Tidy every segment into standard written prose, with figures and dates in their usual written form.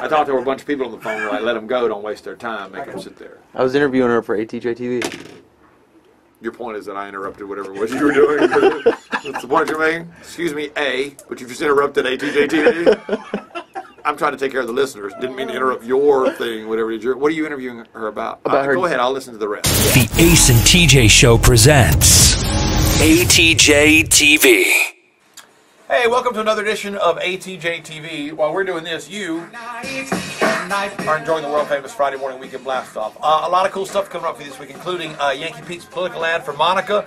I thought there were a bunch of people on the phone. Like, let them go. Don't waste their time. Make them sit there. I was interviewing her for ATJ-TV. Your point is that I interrupted whatever it was you were doing. That's the point you're making? Excuse me, A, but you just interrupted ATJ-TV. I'm trying to take care of the listeners. Didn't mean to interrupt your thing, whatever it is. What are you interviewing her about? Go ahead, I'll listen to the rest. The Ace and TJ Show presents ATJ-TV. Hey, welcome to another edition of ATJ-TV. While we're doing this, you are enjoying the world-famous Friday morning weekend blast-off. A lot of cool stuff coming up for you this week, including Yankee Pete's political ad for Monica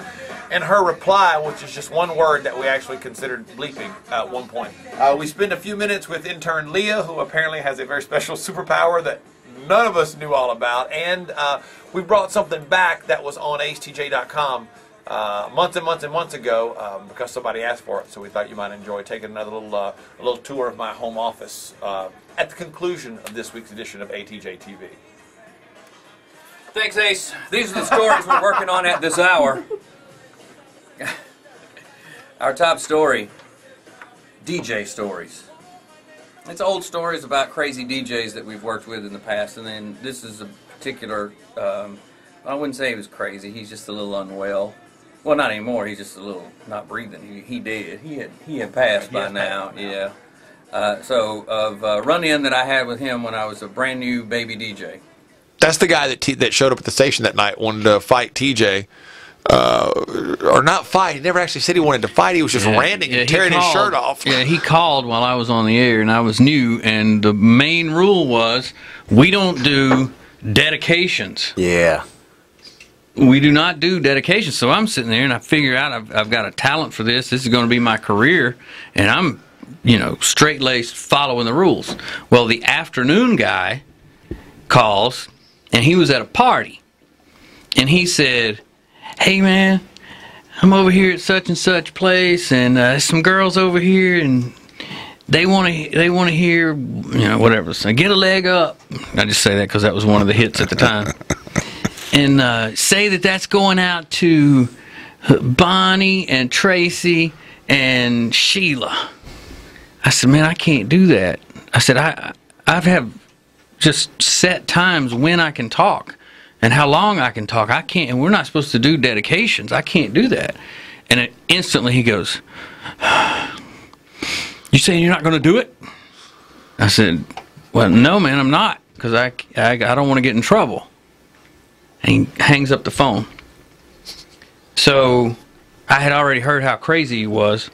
and her reply, which is just one word that we actually considered bleeping at one point. We spend a few minutes with intern Leah, who apparently has a very special superpower that none of us knew all about, and we brought something back that was on ATJ.com months and months and months ago because somebody asked for it, so we thought you might enjoy taking another little tour of my home office at the conclusion of this week's edition of ATJ-TV. Thanks, Ace. These are the stories we're working on at this hour. Our top story, DJ stories. It's old stories about crazy DJs that we've worked with in the past, and then this is a particular, I wouldn't say he was crazy, he's just a little unwell. Well, not anymore, he's just a little not breathing. He did. He had passed by now, yeah. So, of a run-in that I had with him when I was a brand new baby DJ. That's the guy that showed up at the station that night, wanted to fight TJ. Or not fight. He never actually said he wanted to fight. He was just ranting and tearing his shirt off. Yeah, he called while I was on the air, and I was new, and the main rule was we don't do dedications. Yeah. We do not do dedications. So I'm sitting there, and I figure out I've got a talent for this. This is going to be my career, and I'm, straight-laced following the rules. Well, the afternoon guy calls, and he was at a party, and he said, "Hey man, I'm over here at such and such place, and there's some girls over here, and they want to hear, whatever. So get a leg up." I just say that because that was one of the hits at the time. And say that's going out to Bonnie and Tracy and Sheila. I said, "Man, I can't do that." I said, I've have just set times when I can talk. And how long I can talk. I can't, and we're not supposed to do dedications. I can't do that. And instantly he goes, "You saying you're not going to do it?" I said, "Well, no, man, I'm not, because I don't want to get in trouble." And he hangs up the phone. So I had already heard how crazy he was,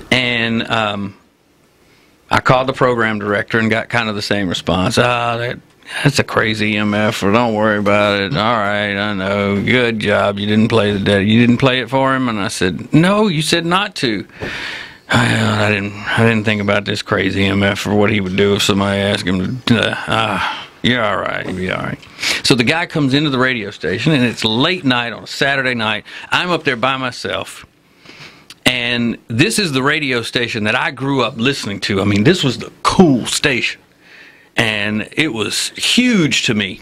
and I called the program director and got kind of the same response. That's a crazy EMF, or don't worry about it. All right, I know. Good job. You didn't play you didn't play it for him? And I said, "No, you said not to." I didn't think about this crazy EMF or what he would do if somebody asked him to. You're all right. You'll be all right. So the guy comes into the radio station, and it's late night on a Saturday night. I'm up there by myself. And this is the radio station that I grew up listening to. I mean, this was the cool station. And it was huge to me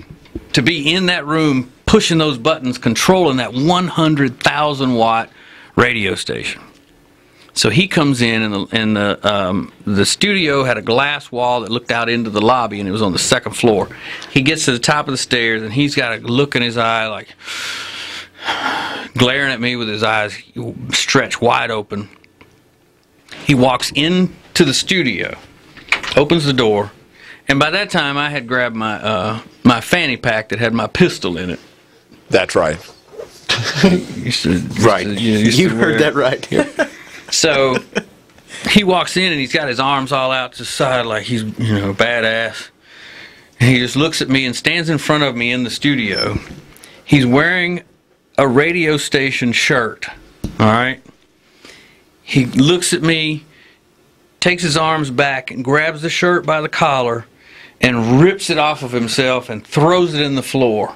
to be in that room, pushing those buttons, controlling that 100,000 watt radio station. So he comes in, and the studio had a glass wall that looked out into the lobby, and it was on the second floor. He gets to the top of the stairs, and he's got a look in his eye, like glaring at me with his eyes stretched wide open. He walks into the studio, opens the door. And by that time, I had grabbed my my fanny pack that had my pistol in it. That's right. Right. You heard that right. So he walks in, and he's got his arms all out to the side like he's, badass. And he just looks at me and stands in front of me in the studio. He's wearing a radio station shirt, all right? He looks at me, takes his arms back, and grabs the shirt by the collar and rips it off of himself and throws it in the floor.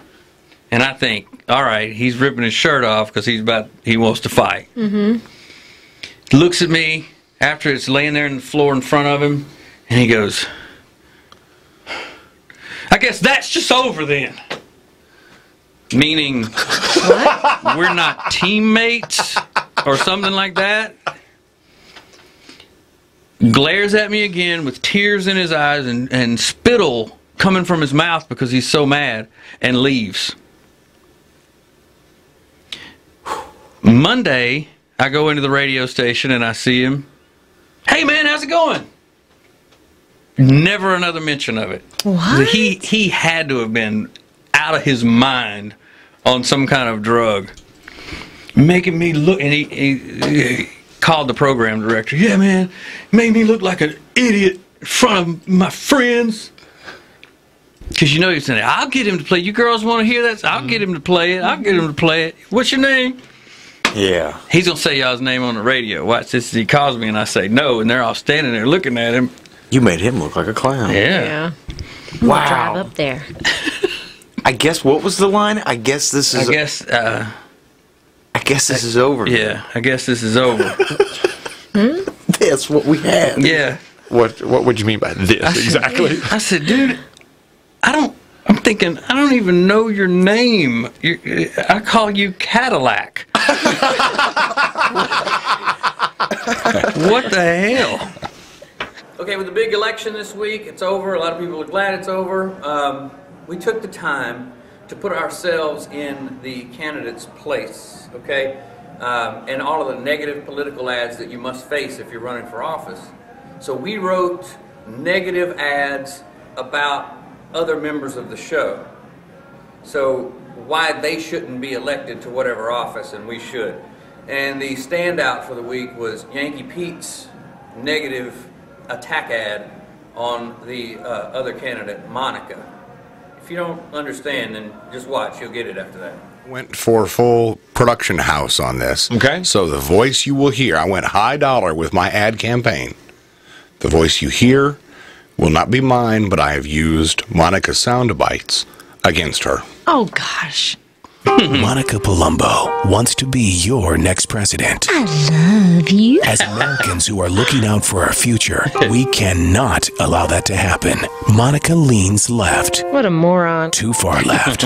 And I think, all right, he's ripping his shirt off because he wants to fight. Mm-hmm. Looks at me after it's laying there on the floor in front of him, and he goes, "I guess that's just over then." Meaning, we're not teammates or something like that. glares at me again with tears in his eyes and spittle coming from his mouth because he's so mad, and leaves. Monday, I go into the radio station and I see him. Hey man, how's it going? Never another mention of it. What? He had to have been out of his mind on some kind of drug. Making me look, and he called the program director. Yeah man, made me look like an idiot in front of my friends. Because you know he's saying, I'll get him to play. You girls want to hear that? I'll get him to play it. I'll get him to play it. What's your name? Yeah. He's going to say y'all's name on the radio. Watch this. He calls me and I say no, and they're all standing there looking at him. You made him look like a clown. Yeah. Wow. Drive up there. I guess, what was the line? I guess this is... I guess this is over. Yeah, I guess this is over. That's what we had. Yeah. What would you mean by this exactly? I said, dude, I'm thinking, I don't even know your name. I call you Cadillac. What the hell? Okay, with the big election this week, it's over. A lot of people are glad it's over. We took the time to put ourselves in the candidate's place, okay? And all of the negative political ads that you must face if you're running for office. So we wrote negative ads about other members of the show. So why they shouldn't be elected to whatever office and we should. And the standout for the week was Yankee Pete's negative attack ad on the other candidate, Monica. If you don't understand, then just watch. You'll get it after that. Went for full production house on this. Okay. So the voice you will hear, I went high dollar with my ad campaign. The voice you hear will not be mine, but I have used Monica's sound bites against her. Oh, gosh. Monica Palumbo wants to be your next president. I love you. As Americans who are looking out for our future, we cannot allow that to happen. Monica leans left. What a moron. Too far left.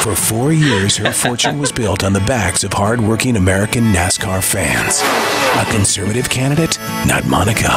For 4 years, her fortune was built on the backs of hard-working American NASCAR fans. A conservative candidate? Not Monica.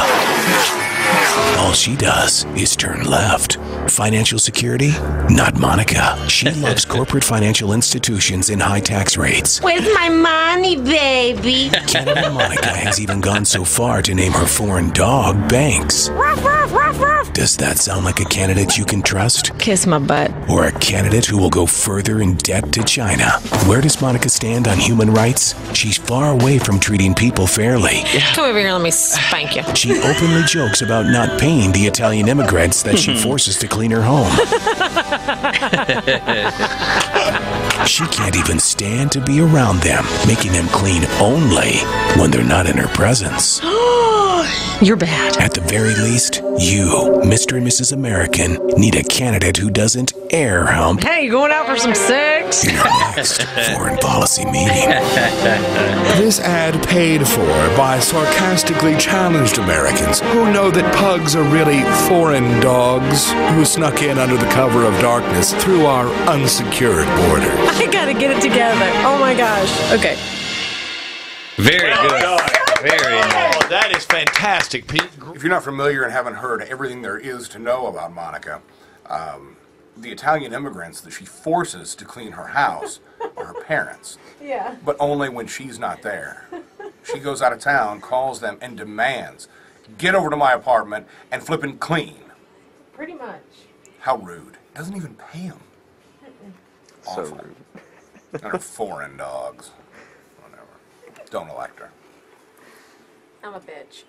All she does is turn left. Financial security? Not Monica. She loves corporate financial institutions and high tax rates. Where's my money, baby? Candidate Monica has even gone so far to name her foreign dog Banks. Ruff, ruff, ruff, ruff. Does that sound like a candidate you can trust? Kiss my butt. Or a candidate who will go further in debt to China? Where does Monica stand on human rights? She's far away from treating people fairly. Come over here, let me spank you. She openly jokes about not paying the Italian immigrants that she forces to clean her home. She can't even stand to be around them, making them clean only when they're not in her presence. You're bad. At the very least, you, Mr. and Mrs. American, need a candidate who doesn't air hump Hey, you going out for some sex? in your next foreign policy meeting. This ad paid for by sarcastically challenged Americans who know that pugs are really foreign dogs who snuck in under the cover of darkness through our unsecured border. I gotta get it together. Oh my gosh. Okay. Very good. Very nice. Oh, that is fantastic, Pete. If you're not familiar and haven't heard everything there is to know about Monica, the Italian immigrants that she forces to clean her house are her parents. Yeah. But only when she's not there. She goes out of town, calls them, and demands, get over to my apartment and flippin' clean. Pretty much. How rude. Doesn't even pay them. Awful. So rude. And her foreign dogs. Whatever. Don't elect her. I'm a bitch.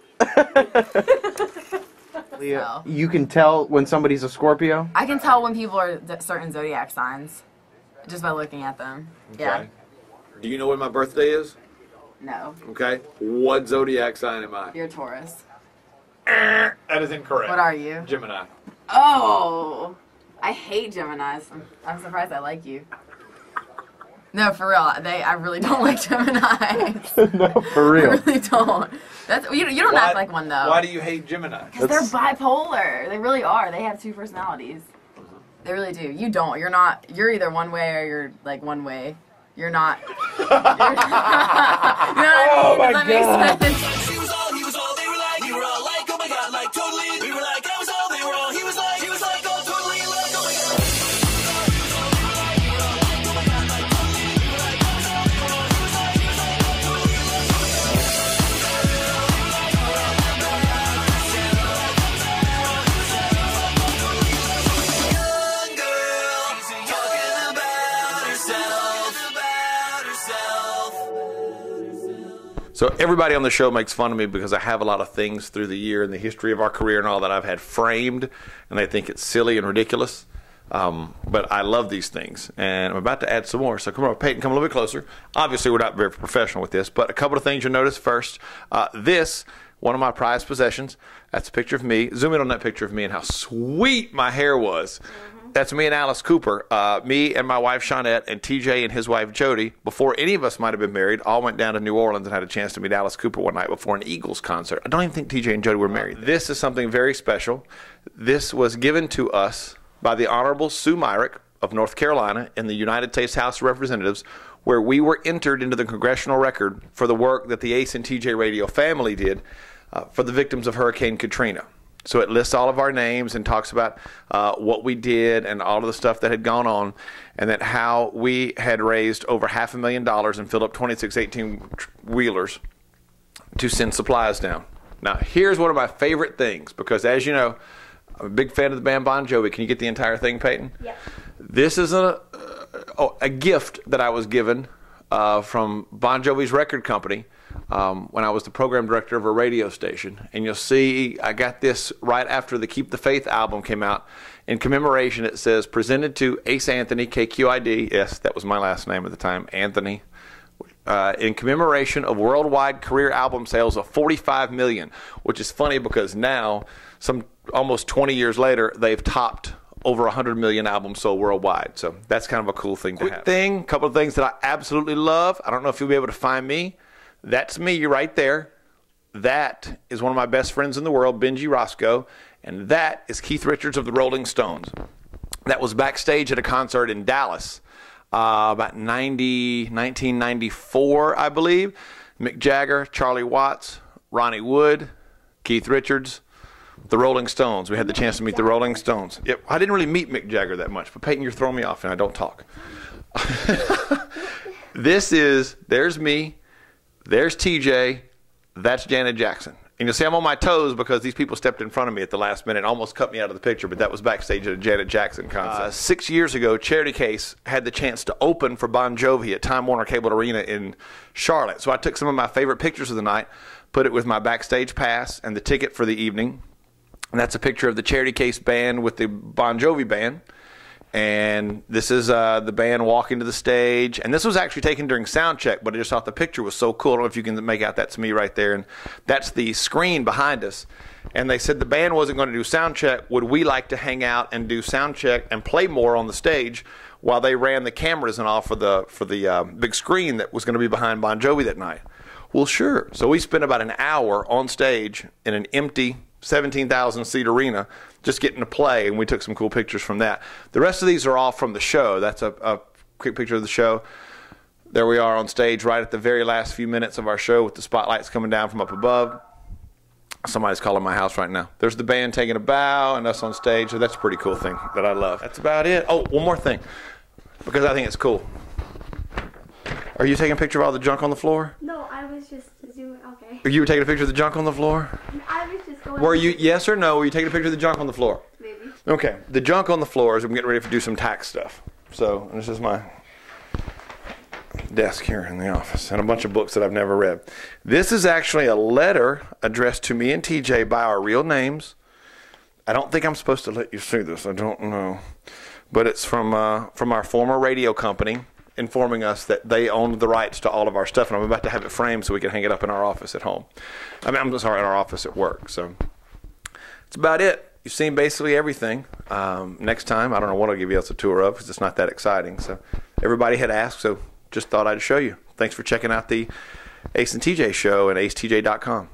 Leah, you can tell when somebody's a Scorpio? I can tell when people are certain zodiac signs just by looking at them. Yeah. Do you know when my birthday is? No. Okay. What zodiac sign am I? You're a Taurus. That is incorrect. What are you? Gemini. Oh, I hate Geminis. I'm surprised I like you. No, for real. I really don't like Geminis. No, for real. I really don't. You don't act like one though. Why do you hate Gemini? Because they're bipolar. They really are. They have two personalities. They really do. You don't. You're not. You're either one way or you're like one way. You're not. You know what I mean? Does that make sense? So everybody on the show makes fun of me because I have a lot of things through the year and the history of our career and all that I've had framed, and they think it's silly and ridiculous. But I love these things, and I'm about to add some more. So come on, Peyton, come a little bit closer. Obviously, we're not very professional with this, but a couple of things you'll notice first. This, one of my prized possessions, that's a picture of me. Zoom in on that picture of me and how sweet my hair was. That's me and Alice Cooper. Me and my wife, Shawnette, and TJ and his wife, Jody, before any of us might have been married, all went down to New Orleans and had a chance to meet Alice Cooper one night before an Eagles concert. I don't even think TJ and Jody were married. This is something very special. This was given to us by the Honorable Sue Myrick of North Carolina in the United States House of Representatives, where we were entered into the congressional record for the work that the Ace and TJ Radio family did for the victims of Hurricane Katrina. So it lists all of our names and talks about what we did and all of the stuff that had gone on, and that how we had raised over $500,000 and filled up 26 18-wheelers to send supplies down. Now, here's one of my favorite things, because as you know, I'm a big fan of the band Bon Jovi. Can you get the entire thing, Peyton? Yep. This is a gift that I was given from Bon Jovi's record company when I was the program director of a radio station. And you'll see I got this right after the Keep the Faith album came out. In commemoration, it says, presented to Ace Anthony, KQID. Yes, that was my last name at the time, Anthony. In commemoration of worldwide career album sales of 45 million, which is funny because now, almost 20 years later, they've topped over 100 million albums sold worldwide. So that's kind of a cool thing to have. A couple of things that I absolutely love. I don't know if you'll be able to find me. That's me right there. That is one of my best friends in the world, Benji Roscoe, and that is Keith Richards of the Rolling Stones. That was backstage at a concert in Dallas about 1994, I believe. Mick Jagger, Charlie Watts, Ronnie Wood, Keith Richards, the Rolling Stones. We had the chance to meet the Rolling Stones. Yep, I didn't really meet Mick Jagger that much, but Peyton, you're throwing me off and I don't talk. There's me, there's TJ, that's Janet Jackson. And you'll see I'm on my toes because these people stepped in front of me at the last minute and almost cut me out of the picture, but that was backstage at a Janet Jackson concert. 6 years ago, Charity Case had the chance to open for Bon Jovi at Time Warner Cable Arena in Charlotte. So I took some of my favorite pictures of the night, put it with my backstage pass and the ticket for the evening. And that's a picture of the Charity Case band with the Bon Jovi band. And this is the band walking to the stage. And this was actually taken during sound check, but I just thought the picture was so cool. I don't know if you can make out that's me right there. And that's the screen behind us. And they said the band wasn't going to do sound check. Would we like to hang out and do sound check and play more on the stage while they ran the cameras and all for the big screen that was going to be behind Bon Jovi that night? Well, sure. So we spent about an hour on stage in an empty 17,000-seat arena just getting to play, and we took some cool pictures from that. The rest of these are all from the show. That's a quick picture of the show. There we are on stage right at the very last few minutes of our show with the spotlights coming down from up above. Somebody's calling my house right now. There's the band taking a bow and us on stage. So that's a pretty cool thing that I love. That's about it. Oh, one more thing, because I think it's cool. Are you taking a picture of all the junk on the floor? No, I was just zooming. Okay. You were taking a picture of the junk on the floor? I was just going. Were you, yes or no, were you taking a picture of the junk on the floor? Maybe. Okay. The junk on the floor is I'm getting ready to do some tax stuff. So this is my desk here in the office and a bunch of books that I've never read. This is actually a letter addressed to me and TJ by our real names. I don't think I'm supposed to let you see this. I don't know. But it's from our former radio company, informing us that they owned the rights to all of our stuff, and I'm about to have it framed so we can hang it up in our office at home. I'm sorry, in our office at work. So that's about it. You've seen basically everything. Next time, I don't know what I'll give you else a tour of because it's not that exciting. So everybody had asked, so just thought I'd show you. Thanks for checking out the Ace and TJ show at acetj.com.